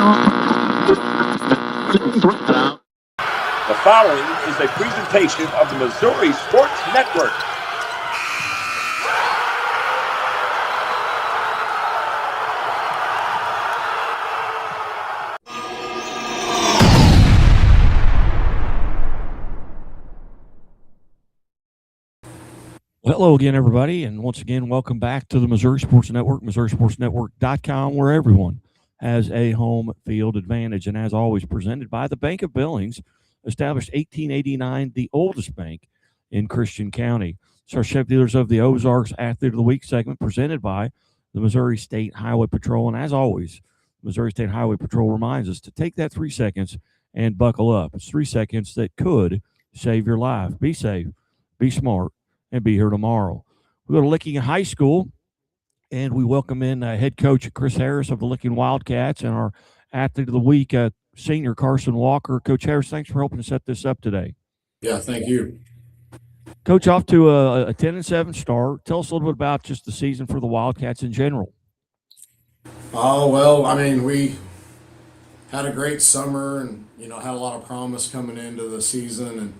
The following is a presentation of the Missouri Sports Network. Hello again, everybody, and once again, welcome back to the Missouri Sports Network, MissouriSportsNetwork.com, where everyone has a home field advantage. And as always, presented by the Bank of Billings, established 1889, the oldest bank in Christian County. It's our Chevy Dealers of the Ozarks Athlete of the Week segment presented by the Missouri State Highway Patrol. And as always, Missouri State Highway Patrol reminds us to take that 3 seconds and buckle up. It's 3 seconds that could save your life. Be safe, be smart, and be here tomorrow. We go to Licking High School, and we welcome in head coach Chris Harris of the Licking Wildcats and our Athlete of the Week, senior Carson Walker. Coach Harris, thanks for helping set this up today. Yeah, thank you. Coach, off to a 10-7 start. Tell us a little bit about just the season for the Wildcats in general. Oh, well, I mean, we had a great summer and, had a lot of promise coming into the season,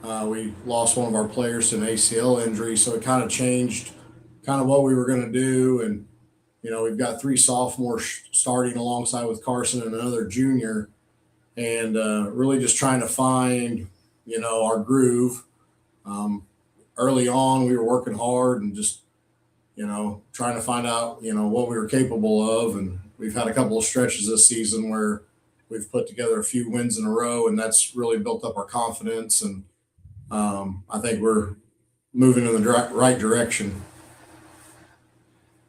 and we lost one of our players to an ACL injury, so it kind of changed what we were going to do. And, we've got 3 sophomores starting alongside with Carson and another junior, and really just trying to find, our groove. Early on, we were working hard and just, trying to find out, what we were capable of. And we've had a couple of stretches this season where we've put together a few wins in a row, and that's really built up our confidence. And I think we're moving in the right direction.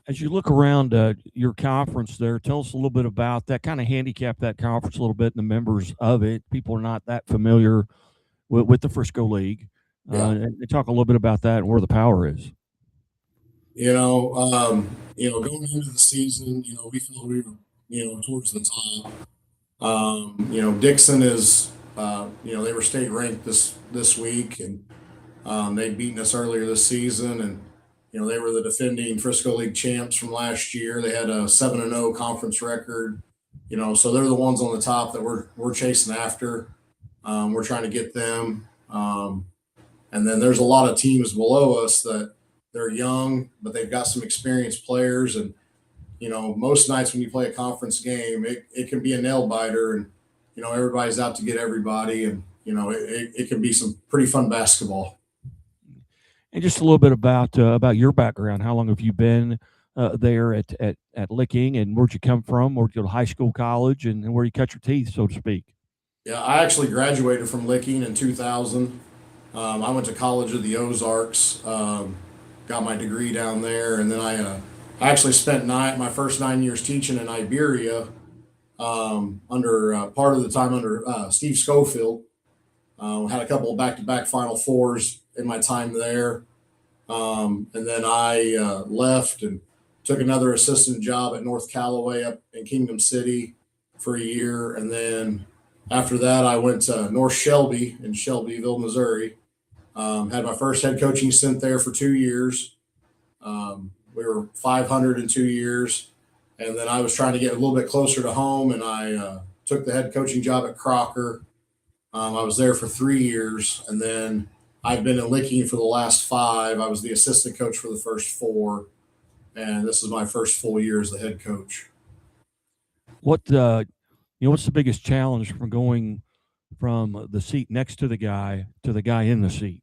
As you look around your conference there, tell us a little bit about that, kind of handicap that conference a little bit and the members of it. People are not that familiar with the Frisco League. Yeah. And talk a little bit about that and where the power is. Going into the season, we felt we were, towards the top. Dixon is, they were state ranked this week, and they'd beaten us earlier this season, and they were the defending Frisco League champs from last year. They had a 7-0 conference record, so they're the ones on the top that we're chasing after. We're trying to get them, and then there's a lot of teams below us that they're young, but they've got some experienced players. And most nights when you play a conference game, it can be a nail biter, and everybody's out to get everybody, and it can be some pretty fun basketball. And just a little bit about your background. How long have you been there at Licking, and where'd you come from? Where'd you go to high school, college, and where you cut your teeth, so to speak? Yeah, I actually graduated from Licking in 2000. I went to college at the Ozarks, got my degree down there, and then I actually spent my first 9 years teaching in Iberia under part of the time under Steve Schofield. Had a couple of back-to-back Final Fours in my time there. And then I left and took another assistant job at North Callaway up in Kingdom City for a year. And then after that, I went to North Shelby in Shelbyville, Missouri. Had my first head coaching stint there for 2 years. We were 500 in 2 years. And then I was trying to get a little bit closer to home, and I took the head coaching job at Crocker. I was there for 3 years, and then I've been in Licking for the last 5. I was the assistant coach for the first 4, and this is my first full year as the head coach. What's the biggest challenge from going from the seat next to the guy in the seat?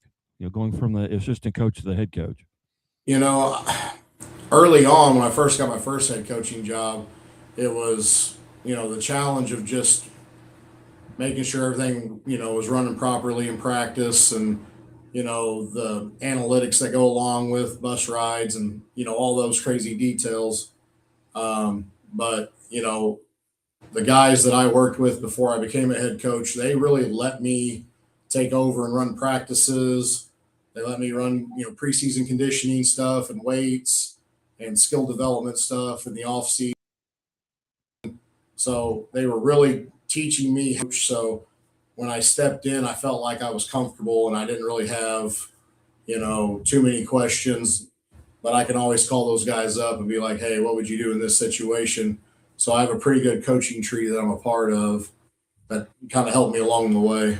Going from the assistant coach to the head coach. Early on, when I first got my first head coaching job, it was, the challenge of just making sure everything, was running properly in practice, and, the analytics that go along with bus rides and, all those crazy details. But, the guys that I worked with before I became a head coach, they really let me take over and run practices. They let me run, preseason conditioning stuff and weights and skill development stuff in the off season. So they were really teaching me. So when I stepped in, I felt like I was comfortable, and I didn't really have, too many questions, but I can always call those guys up and be like, hey, what would you do in this situation? So I have a pretty good coaching tree that I'm a part of that kind of helped me along the way.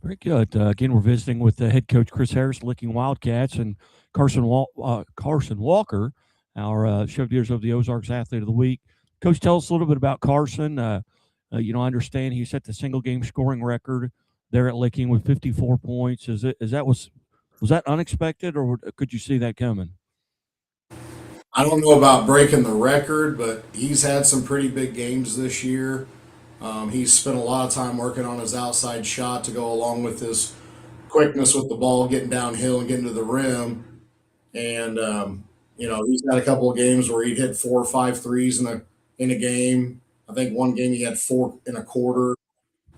Very good. Again, we're visiting with head coach Chris Harris, Licking Wildcats, and Carson Walker, our Chevy of the Ozarks Athlete of the Week. Coach, tell us a little bit about Carson. I understand he set the single game scoring record there at Licking with 54 points. Was that unexpected, or could you see that coming? I don't know about breaking the record, but he's had some pretty big games this year. He's spent a lot of time working on his outside shot to go along with his quickness with the ball, getting downhill and getting to the rim. And he's had a couple of games where he'd hit 4 or 5 threes in a game. I think one game he had 4 in a quarter.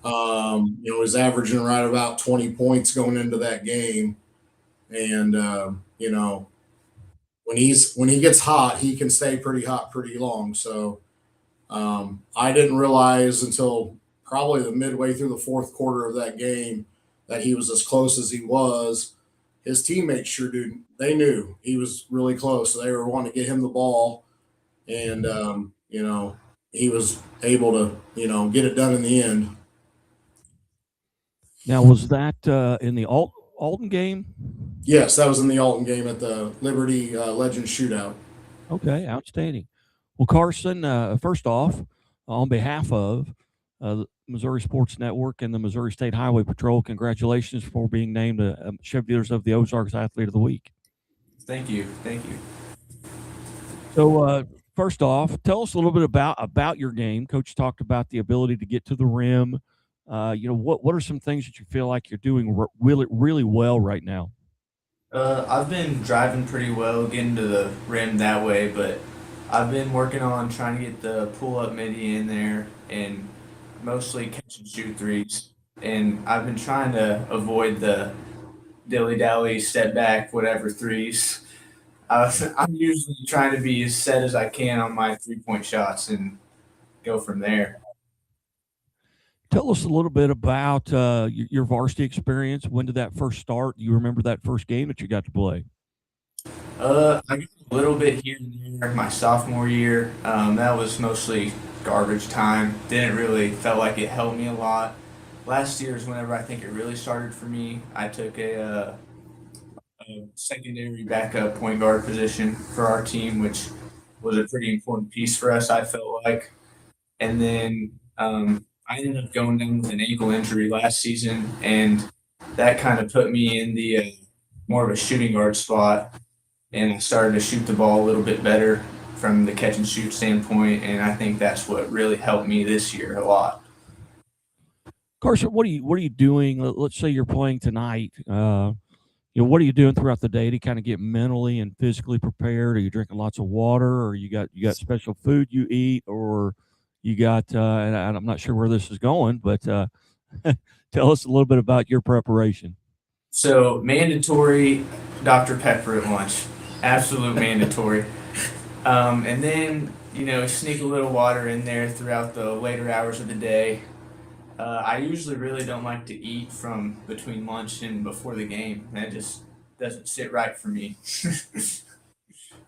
He's averaging right about 20 points going into that game. And when he gets hot, he can stay pretty hot pretty long. So I didn't realize until probably the midway through the fourth quarter of that game that he was as close as he was. His teammates sure do. They knew he was really close. So they were wanting to get him the ball, and he was able to get it done in the end. Now, was that in the Alton game? Yes, that was in the Alton game at the Liberty Legends Shootout. Okay, outstanding. Well, Carson, first off, on behalf of the Missouri Sports Network and the Missouri State Highway Patrol, congratulations for being named a Chevy Dealers of the Ozarks Athlete of the Week. Thank you. So, first off, tell us a little bit about your game. Coach talked about the ability to get to the rim. What are some things that you feel like you're doing really well right now? I've been driving pretty well, getting to the rim that way, but I've been working on trying to get the pull-up midi in there and mostly catch and shoot threes. And I've been trying to avoid the dilly-dally, step back, whatever threes. I'm usually trying to be as set as I can on my three-point shots and go from there. Tell us a little bit about your varsity experience. When did that first start? Do you remember that first game that you got to play? I got a little bit here and there my sophomore year. That was mostly garbage time. Didn't really felt like it helped me a lot. Last year is whenever I think it really started for me. I took a secondary backup point guard position for our team, which was a pretty important piece for us, I felt like. And then I ended up going down with an ankle injury last season, and that kind of put me in the more of a shooting guard spot. And I started to shoot the ball a little bit better from the catch and shoot standpoint, and I think that's what really helped me this year a lot. Carson, what are you doing? Let's say you're playing tonight. What are you doing throughout the day to kind of get mentally and physically prepared? Are you drinking lots of water, or you got special food you eat, or you got? And I'm not sure where this is going, but tell us a little bit about your preparation. So mandatory Dr. Pepper at lunch, absolute mandatory. And then sneak a little water in there throughout the later hours of the day. I usually really don't like to eat from between lunch and before the game. That just doesn't sit right for me.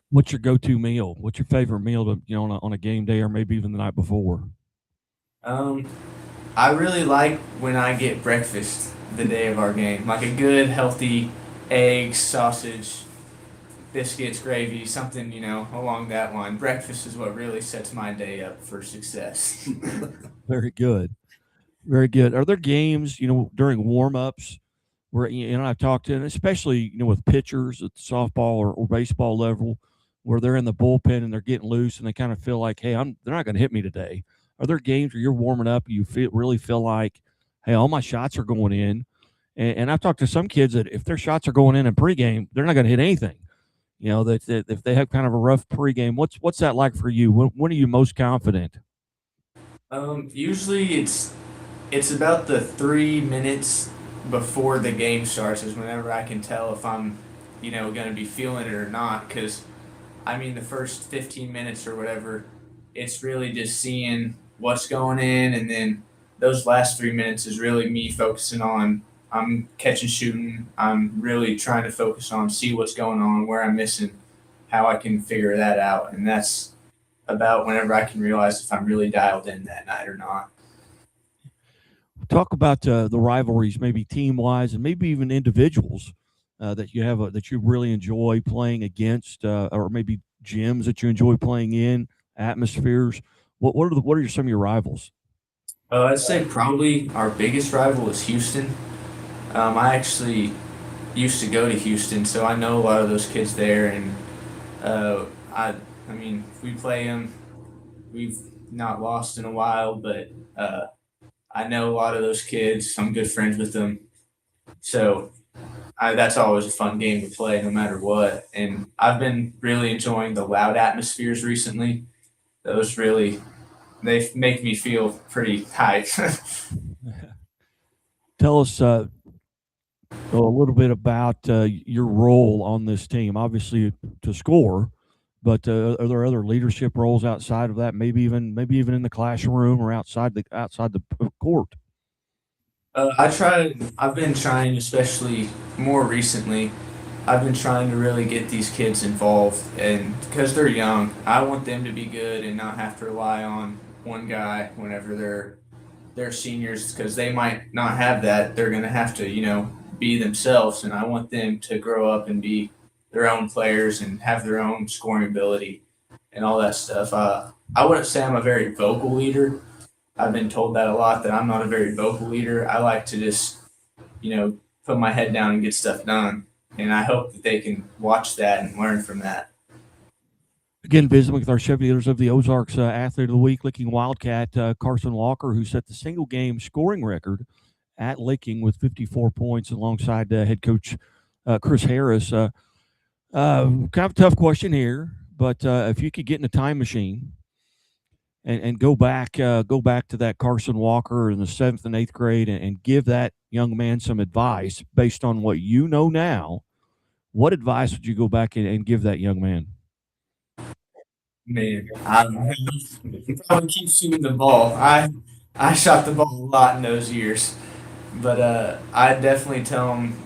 What's your go-to meal? What's your favorite meal to on a game day or maybe even the night before? I really like when I get breakfast the day of our game, like a good healthy eggs, sausage, biscuits, gravy, something along that line. Breakfast is what really sets my day up for success. Very good. Very good. Are there games, during warm-ups where, I've talked to, and especially, with pitchers at the softball or baseball level, where they're in the bullpen and they're getting loose and they kind of feel like, hey, they're not going to hit me today. Are there games where you're warming up and you really feel like, hey, all my shots are going in? And I've talked to some kids that if their shots are going in pregame, they're not going to hit anything. That if they have kind of a rough pregame, what's that like for you? When are you most confident? Usually it's about the 3 minutes before the game starts is whenever I can tell if I'm, going to be feeling it or not. Because, the first 15 minutes or whatever, it's really just seeing what's going in. And then those last 3 minutes is really me focusing on, I'm catching, shooting. I'm really trying to focus on, see what's going on, where I'm missing, how I can figure that out. And that's about whenever I can realize if I'm really dialed in that night or not. Talk about the rivalries, maybe team wise, and maybe even individuals that you have that you really enjoy playing against, or maybe gyms that you enjoy playing in, atmospheres. What are some of your rivals? I'd say probably our biggest rival is Houston. I actually used to go to Houston, so I know a lot of those kids there, and uh, I I mean if we play them. We've not lost in a while, but uh, I know a lot of those kids. I'm good friends with them, so that's always a fun game to play, no matter what. And I've been really enjoying the loud atmospheres recently. Those really they make me feel pretty tight. Tell us a little bit about your role on this team. Obviously, to score, but are there other leadership roles outside of that? Maybe even in the classroom or outside the court. I've been trying, especially more recently. I've been trying to really get these kids involved, and because they're young, I want them to be good and not have to rely on one guy whenever they're seniors, because they might not have that. They're gonna have to, be themselves, and I want them to grow up and be their own players and have their own scoring ability and all that stuff. I wouldn't say I'm a very vocal leader. I've been told that a lot, that I'm not a very vocal leader. I like to just, put my head down and get stuff done. And I hope that they can watch that and learn from that. Again, visiting with our Chevy dealers of the Ozarks Athlete of the Week, Licking Wildcat, Carson Walker, who set the single game scoring record at Licking with 54 points alongside head coach Chris Harris. Kind of a tough question here, but if you could get in a time machine and go back to that Carson Walker in the 7th and 8th grade and give that young man some advice based on what you know now, what advice would you go back and give that young man? Man, I don't know. He probably keeps shooting the ball. I shot the ball a lot in those years, but I definitely tell him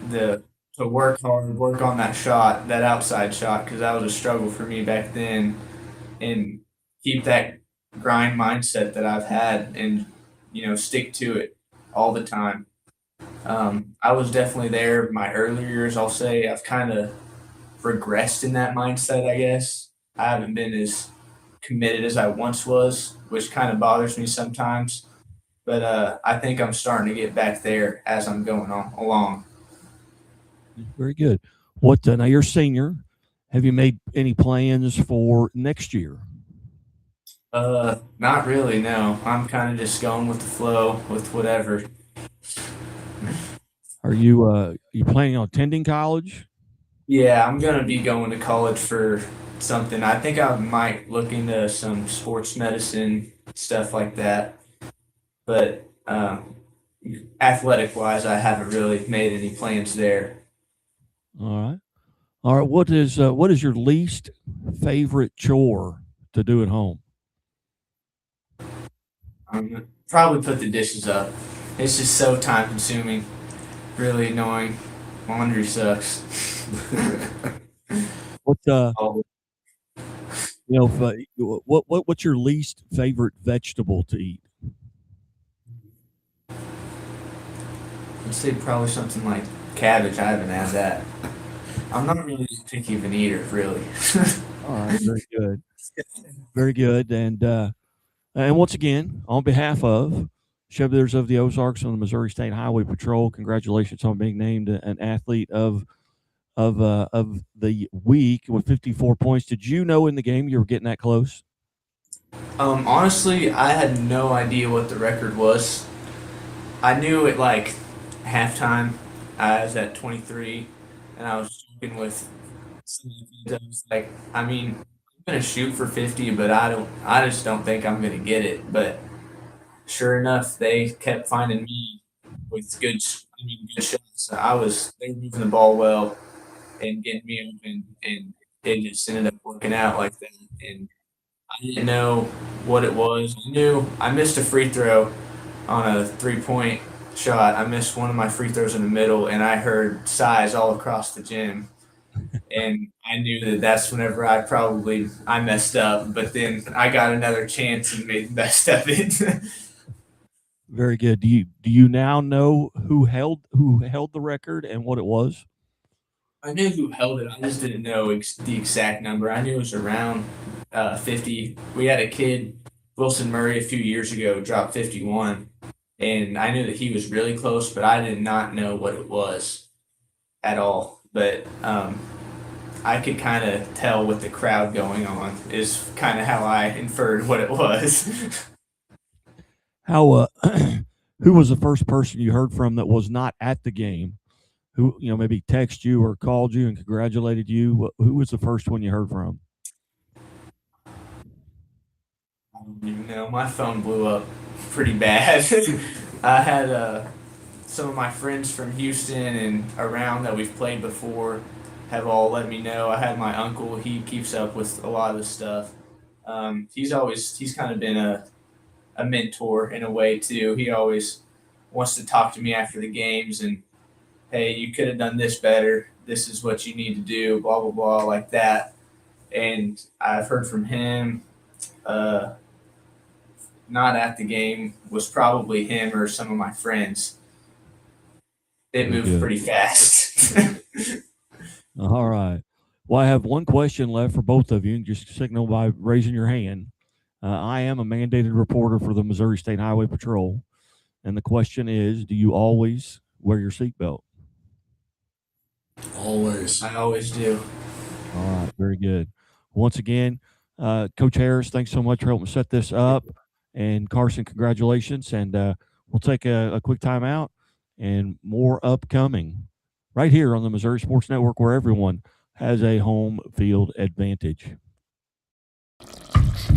the to work hard, work on that shot, that outside shot, because that was a struggle for me back then, and keep that grind mindset that I've had, and stick to it all the time. I was definitely there my earlier years. I'll say I've kind of regressed in that mindset, I guess. I haven't been as committed as I once was, which kind of bothers me sometimes. But I think I'm starting to get back there as I'm going on along. Very good. What now? You're a senior. Have you made any plans for next year? Not really. No, I'm kind of just going with the flow, with whatever. Are you planning on attending college? Yeah, I'm gonna be going to college for something. I think I might look into some sports medicine stuff like that. But athletic wise, I haven't really made any plans there. All right. All right. What is your least favorite chore to do at home? Probably put the dishes up. It's just so time consuming, really annoying. Laundry sucks. What Oh, what's your least favorite vegetable to eat? I'd say probably something like cabbage. I haven't had that. I'm not really picky of an eater, really. All right. Very good. Very good. And once again, on behalf of Chevy of the Ozarks on the Missouri State Highway Patrol, congratulations on being named an athlete of the week with 54 points. Did you know in the game you were getting that close? Honestly, I had no idea what the record was. I knew at like halftime, I was at 23, and I was joking with some of the kids. I was like, I mean, I'm gonna shoot for 50, but I just don't think I'm gonna get it. But sure enough, they kept finding me with good shots. They were moving the ball well and getting me open, and it just ended up working out like that. And I didn't know what it was. I knew I missed a free throw on a 3-point shot. I missed one of my free throws in the middle, and I heard sighs all across the gym. And I knew that that's whenever I messed up, but then I got another chance and made the best of it. Very good. Do you now know who held the record and what it was? I knew who held it. I just didn't know the exact number. I knew it was around 50. We had a kid, Wilson Murray, a few years ago, drop 51, and I knew that he was really close, but I did not know what it was at all. But I could kind of tell with the crowd going on is kind of how I inferred what it was. How who was the first person you heard from that was not at the game? Who maybe texted you or called you and congratulated you? Who was the first one you heard from? I don't even know. My phone blew up pretty bad. I had some of my friends from Houston and around that we've played before have all let me know. I had my uncle. He keeps up with a lot of the stuff. He's kind of been a mentor in a way too. He always wants to talk to me after the games and, hey, you could have done this better. This is what you need to do, blah, blah, blah, like that. And I've heard from him, not at the game, was probably him or some of my friends. It moved pretty fast. All right. Well, I have one question left for both of you. Just signal by raising your hand. I am a mandated reporter for the Missouri State Highway Patrol. And the question is, do you always wear your seatbelt? Always. I always do. All right. Very good. Once again, Coach Harris, thanks so much for helping set this up. And Carson, congratulations. And we'll take a quick time out and more upcoming right here on the Missouri Sports Network, where everyone has a home field advantage.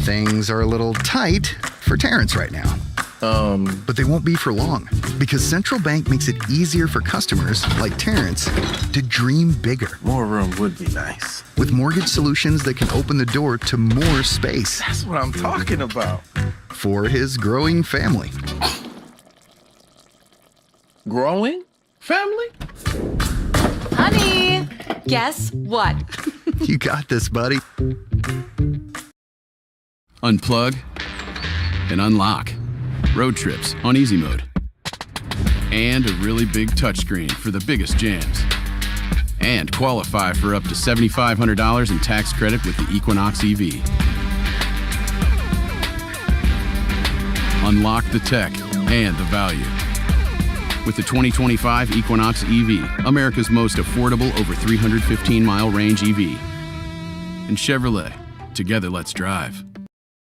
Things are a little tight for Terrence right now. But they won't be for long, because Central Bank makes it easier for customers like Terrence to dream bigger. More room would be nice. With mortgage solutions that can open the door to more space. That's what I'm talking about. For his growing family. Growing family? Honey, guess what? You got this, buddy. Unplug and unlock. Road trips on easy mode. And a really big touchscreen for the biggest jams. And qualify for up to $7,500 in tax credit with the Equinox EV. Unlock the tech and the value. With the 2025 Equinox EV, America's most affordable over 315-mile range EV. And Chevrolet, together let's drive.